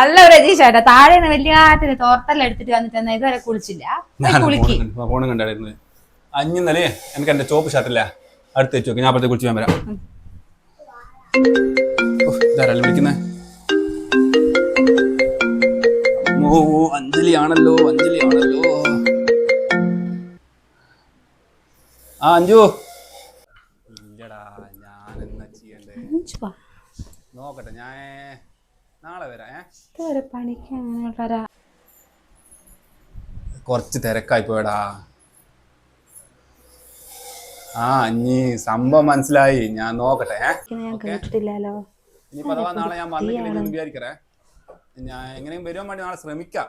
അല്ല രതീഷേട്ടാ താഴെ വലിയ തോർത്തെല്ലാം എടുത്തിട്ട് വന്നിട്ട് ഇതുവരെ കുളിച്ചില്ല. ഫോണും കണ്ടായിരുന്നു. അഞ്ഞിന്നല്ലേ എനിക്ക് എന്റെ ചോപ്പ് ഷർട്ടില്ല അടുത്ത് വെച്ച് നോക്കി. ഞാൻ അപ്പഴത്തെ കുളിച്ച് ഞാൻ വരാം. ഇതാരല്ലേ വിളിക്കുന്നേ? ഓ അഞ്ജലിയാണല്ലോ. ആ അഞ്ജു. ഇല്ലടാ, ഞാൻ എന്നാ ചെയ്യണ്ടേ നോക്കട്ടെ. ഞാൻ നാളെ വരാം. കുറച്ച് തിരക്കായി പോയടാ. ആ ഇനി സംഭവം മനസ്സിലായി. ഞാൻ നോക്കട്ടെ. ഇനി പതിവാ നാളെ ഞാൻ വന്നിട്ടില്ലെന്ന് വിചാരിക്കറേ. ഞാൻ എങ്ങനെയും വരുവാൻ വേണ്ടി നാളെ ശ്രമിക്കാം.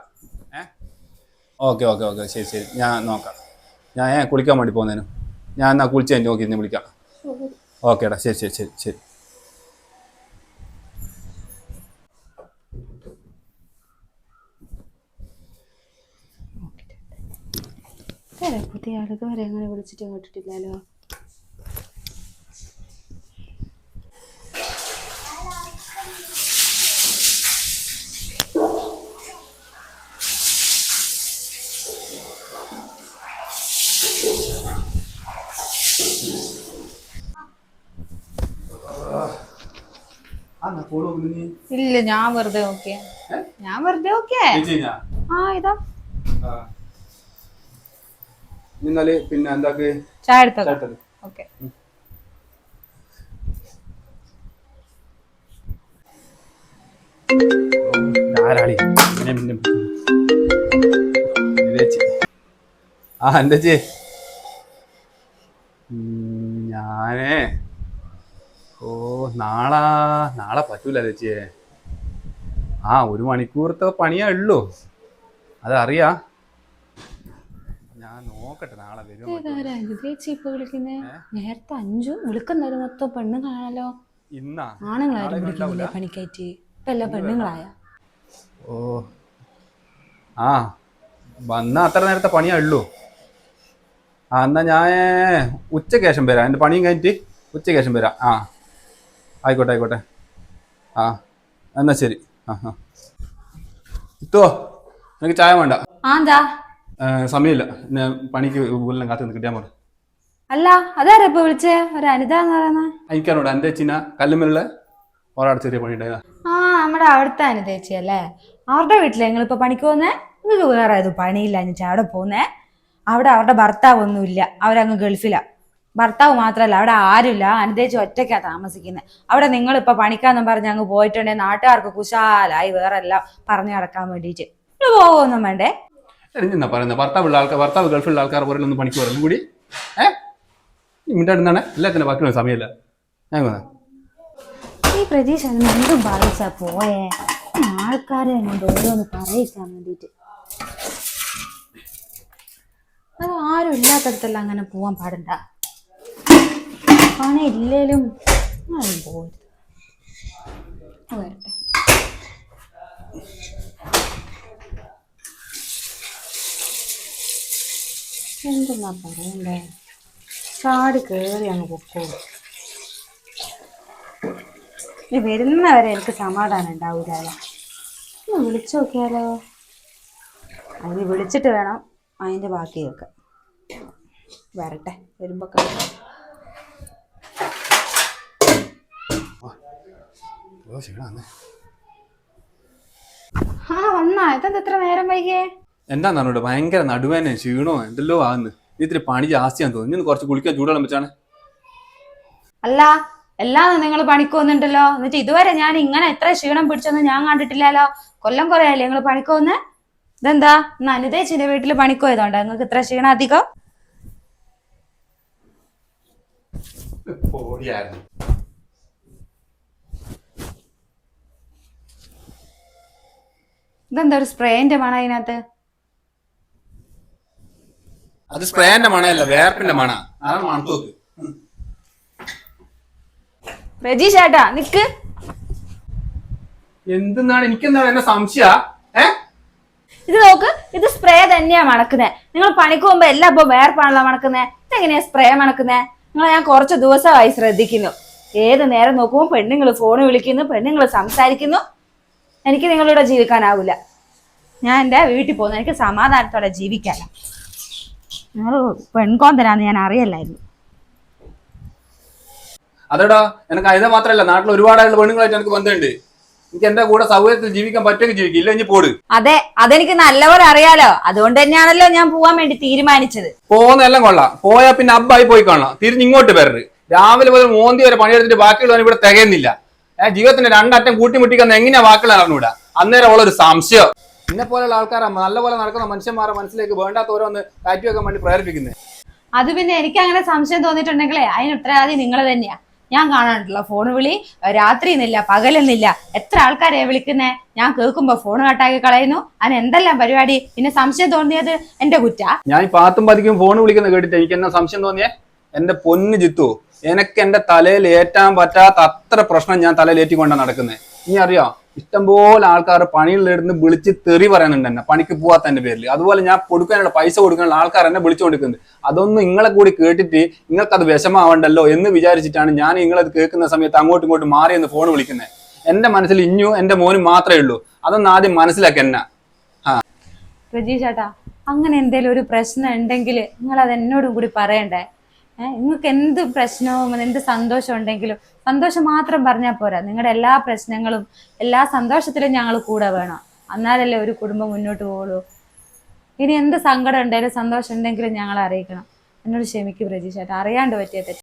ഓക്കെ ശരി ഞാൻ നോക്കാം. ഞാൻ കുളിക്കാൻ വേണ്ടി പോകുന്നതിന് ഞാൻ എന്നാ കുളിച്ച് കഴിഞ്ഞ് നോക്കി ഇന്ന് വിളിക്കാം. ഓക്കേടാ ശരി. പുതിയ ആൾക്ക് വരെ അങ്ങനെ വിളിച്ചിട്ട് കേട്ടിട്ടില്ലല്ലോ. ഇല്ല, ഞാൻ വെറുതെ നോക്കിയ. ഇതാ പിന്നെ എന്താക്ക് ചായ എടുത്തോ. ഓക്കെ. എന്താ ചേ ഞാനേ നാളെ പറ്റൂല ചേച്ചിയെ. 1 മണിക്കൂറത്തെ പണിയേ ഉള്ളൂ, അതറിയാ. ഞാൻ നോക്കട്ടെ നാളെ വരും. നേരത്തെ 5 വിളിക്കുന്നവര് മൊത്തം പെണ്ണുങ്ങളാണല്ലോ. ആണുങ്ങളാരും വിളിക്കുന്നില്ല പണിക്കായിട്ട്. ഇപ്പൊ എല്ലാം പെണ്ണുങ്ങളായ. വന്ന അത്ര നേരത്തെ പണിയേ ഉള്ളൂ. എന്നാ ഞാൻ ഉച്ചയ്ക്ക് ശേഷം വരാം. എൻ്റെ പണിയും കഴിഞ്ഞിട്ട് ഉച്ചയ്ക്ക് ശേഷം വരാം. ആയിക്കോട്ടെ. എന്നാ ശരി. ഇത്തുവോ, എനിക്ക് ചായ വേണ്ട. സമയമില്ല. പണിക്ക് എല്ലാം കാത്തു കിട്ടിയാൽ മതി. അല്ല അതാരാ ഇപ്പൊ വിളിച്ചേ? ഒരു അനിതാന്ന് പറയുന്ന എനിക്കറിഞ്ഞൂടാ. എൻ്റെ ചേച്ചിന കല്ലുമ്മലുള്ള ഒരാടെ ചെറിയ പണി ഉണ്ടായതാ. നമ്മുടെ അവിടുത്തെ അനിതേച്ചി അല്ലേ? അവരുടെ വീട്ടിലെ നിങ്ങളിപ്പോ പണിക്ക് പോന്നേ? നിങ്ങൾക്ക് വേറെ ഏത് പണിയില്ല എന്നിട്ട് അവിടെ പോന്നേ? അവിടെ അവരുടെ ഭർത്താവ് ഒന്നുമില്ല, അവരങ്ങ് ഗൾഫിലാ. ഭർത്താവ് മാത്രല്ല, അവിടെ ആരുമില്ല. അനിതേച്ചി ഒറ്റയ്ക്കാ താമസിക്കുന്നത്. അവിടെ നിങ്ങളിപ്പോ പണിക്കാന്നും പറഞ്ഞ് അങ്ങ് പോയിട്ടുണ്ടെങ്കിൽ നാട്ടുകാർക്ക് കുശാലായി വേറെ എല്ലാം പറഞ്ഞു നടക്കാൻ വേണ്ടിയിട്ട്. പോവൊന്നും വേണ്ടേ? എന്താ പറയുന്നത്? ഭർത്താവ് ഗൾഫിലുള്ള ആൾക്കാർ പോലെ ഒന്ന് പണിക്ക് പറഞ്ഞു കൂടി. മിണ്ടാടുന്നാണ് എല്ലാത്തിനും ബാക്കിയുള്ള സമയമില്ല. ഈ പ്രതീക്ഷ എന്തും ബാധിച്ചാ പോയേ. ആൾക്കാരെ കൊണ്ട് ഓരോന്ന് പറയിക്കാൻ വേണ്ടിട്ട്. അത് ആരും ഇല്ലാത്തടത്തെല്ലാം അങ്ങനെ പോവാൻ പാടില്ല. പണി ഇല്ലേലും പോരുത്. വരട്ടെ. എന്തെന്നാ പറയണ്ടേ? ചാടി കയറി അങ്ങ് പൊക്കോളൂ. ഈ വരുന്നവരെ എനിക്ക് സമാധാനം ഉണ്ടാവൂല. ഒന്ന് വിളിച്ചു നോക്കിയാലോ? അതിന് വിളിച്ചിട്ട് വേണം അതിൻ്റെ ബാക്കി കേൾക്കാൻ. വരട്ടെ, വരുമ്പോ കാണാം. വന്നാ ഇതെന്താ ഇത്ര നേരം വൈകിയേ? എന്താന്നോട് ഭയങ്കര നടുവേനെ ക്ഷീണോ എന്തെല്ലോ ആന്ന്. ഇത്തിരി പണി ജാസ്തിയാന്ന് തോന്നുന്നു. ഇന്ന് കുറച്ച് കുളിക്കാൻ ചൂടുവെള്ളം വെച്ചാണ്. അല്ല എല്ലാം നിങ്ങൾ പണിക്ക് വന്നിട്ടുണ്ടല്ലോ. എന്നിട്ട് ഇതുവരെ ഞാൻ ഇങ്ങനെ എത്ര ക്ഷീണം പിടിച്ചൊന്നും ഞാൻ കണ്ടിട്ടില്ലല്ലോ. കൊല്ലം കുറയല്ലേ നിങ്ങൾ പണിക്ക് വന്ന്? ഇതെന്താ ഇന്ന് അനിതേച്ചിന്റെ വീട്ടില് പണിക്ക് പോയതുകൊണ്ടാ നിങ്ങൾക്ക് ഇത്ര ക്ഷീണം അധികം? ഇതെന്താ ഒരു സ്പ്രേന്റെ മണം അതിനകത്ത്? അത് സ്പ്രേന്റെ മണയല്ല, വേർപ്പിന്റെ മണ. മണത്തോക്ക് രജീഷേട്ടാ നിക്ക്. എന്തെന്നാണ് എനിക്കെന്താണ് എന്നെ സംശയ? ഇത് നോക്ക്, ഇത് സ്പ്രേ തന്നെയാ മണക്കുന്നേ. നിങ്ങൾ പണിക്ക് പോകുമ്പോ എല്ലാം ഇപ്പൊ വേർപ്പാണല്ലോ മണക്കുന്നേ. ഇതെങ്ങനെയാ സ്പ്രേ മണക്കുന്നേ? നിങ്ങളെ ഞാൻ കുറച്ച് ദിവസമായി ശ്രദ്ധിക്കുന്നു. ഏത് നേരം നോക്കുമ്പോ പെണ്ണുങ്ങൾ ഫോണ് വിളിക്കുന്നു, പെണ്ണുങ്ങൾ സംസാരിക്കുന്നു. എനിക്ക് നിങ്ങളിവിടെ ജീവിക്കാനാവില്ല. ഞാൻ എൻ്റെ വീട്ടിൽ പോകുന്നു. എനിക്ക് സമാധാനത്തോടെ ജീവിക്കാനാ. നിങ്ങൾ പെൺകോന്തരാന്ന് ഞാൻ അറിയല്ലായിരുന്നു. അതെടാ, എനിക്ക് അതിനെ മാത്രമല്ല, നാട്ടിൽ ഒരുപാടായിട്ടുള്ള പെണ്ണുങ്ങളായിട്ട് എനിക്ക് ബന്ധമുണ്ട്. എനിക്ക് എന്റെ കൂടെ സൗകര്യത്തിൽ ജീവിക്കാൻ പറ്റുമെങ്കിൽ ജീവിക്കും, ഇല്ല ഇനി പോട്. അതെ, അതെനിക്ക് നല്ലപോലെ അറിയാലോ. അതുകൊണ്ട് തന്നെയാണല്ലോ ഞാൻ പോവാൻ വേണ്ടി തീരുമാനിച്ചത്. പോകുന്നെല്ലാം കൊള്ളാം, പോയാ പിന്നെ അബ്ബായി പോയി കാണാം. തിരിഞ്ഞ് ഇങ്ങോട്ട് വരരുത്. രാവിലെ മുതൽ മോന്തി വരെ പണിയെടുത്തിട്ട് ബാക്കിയുള്ളവർ ഇവിടെ തികയുന്നില്ല. ജീവിതത്തിന്റെ രണ്ടറ്റം കൂട്ടിമുട്ടിക്കുന്ന എങ്ങനെയാ വാക്കുകൾ അറിഞ്ഞൂടാ. അന്നേരം ഉള്ളൊരു സംശയം. എന്നെ പോലെയുള്ള ആൾക്കാരാ നല്ലപോലെ നടക്കുന്ന മനുഷ്യന്മാരെ മനസ്സിലേക്ക് വേണ്ടാത്ത ഓരോന്ന് കയറ്റി വെക്കാൻ വേണ്ടി പ്രേരിപ്പിക്കുന്നത്. അത് പിന്നെ എനിക്ക് അങ്ങനെ സംശയം തോന്നിയിട്ടുണ്ടെങ്കിലേ അതിന് ഉത്തരവാദി നിങ്ങൾ തന്നെയാ. ഞാൻ കാണാനുണ്ടല്ലോ ഫോൺ വിളി, രാത്രി എന്നില്ല പകലെന്നില്ല. എത്ര ആൾക്കാരെ വിളിക്കുന്നേ. ഞാൻ കേൾക്കുമ്പോ ഫോൺ കട്ടാക്കി കളയുന്നു. അതിന് എന്തെല്ലാം പരിപാടി. പിന്നെ സംശയം തോന്നിയത് എന്റെ കുറ്റാ. ഞാൻ ഈ പാത്തും പതിക്കും ഫോൺ വിളിക്കുന്നത് കേട്ടിട്ട് എനിക്ക് എന്നാ സംശയം തോന്നിയേ? എന്റെ പൊന്ന് ജിത്തു, എനിക്ക് എന്റെ തലയിൽ ഏറ്റാൻ പറ്റാത്ത അത്ര പ്രശ്നം ഞാൻ തലയിൽ ഏറ്റിക്കൊണ്ടാണ് നടക്കുന്നത്. നീ അറിയാം, ഇഷ്ടംപോലെ ആൾക്കാർ പണികളിലിരുന്ന് വിളിച്ച് തെറി പറയുന്നുണ്ട് എന്നെ, പണിക്ക് പോവാത്തതിന്റെ പേരിൽ. അതുപോലെ ഞാൻ കൊടുക്കാനുള്ള പൈസ കൊടുക്കാനുള്ള ആൾക്കാർ എന്നെ വിളിച്ചുകൊടുക്കുന്നത്. അതൊന്നും നിങ്ങളെ കൂടി കേട്ടിട്ട് നിങ്ങൾക്കത് വിഷമാവണ്ടല്ലോ എന്ന് വിചാരിച്ചിട്ടാണ് ഞാൻ നിങ്ങളത് കേൾക്കുന്ന സമയത്ത് അങ്ങോട്ടും ഇങ്ങോട്ടും മാറി എന്ന് ഫോൺ വിളിക്കുന്നത്. എന്റെ മനസ്സിൽ ഇഞ്ഞു എന്റെ മോനും മാത്രമേ ഉള്ളൂ. അതൊന്നും ആദ്യം മനസ്സിലാക്കി എന്നാ. പ്രജീഷ് ചേട്ടാ, അങ്ങനെ എന്തെങ്കിലും ഒരു പ്രശ്നം ഉണ്ടെങ്കിൽ നിങ്ങൾ അത് എന്നോടും കൂടി പറയണ്ടേ. നിങ്ങൾക്ക് എന്ത് പ്രശ്നവും എന്ത് സന്തോഷം ഉണ്ടെങ്കിലും സന്തോഷം മാത്രം പറഞ്ഞാൽ പോരാ. നിങ്ങളുടെ എല്ലാ പ്രശ്നങ്ങളും എല്ലാ സന്തോഷത്തിലും ഞങ്ങൾ കൂടെ വേണം. എന്നാലല്ലേ ഒരു കുടുംബം മുന്നോട്ട് പോകുള്ളൂ. ഇനി എന്ത് സങ്കടം ഉണ്ടെങ്കിലും സന്തോഷം ഉണ്ടെങ്കിലും ഞങ്ങളെ അറിയിക്കണം. എന്നോട് ക്ഷമിക്കും പ്രജീഷ് ചേട്ടാ, അറിയാണ്ട് പറ്റിയ തെറ്റ്.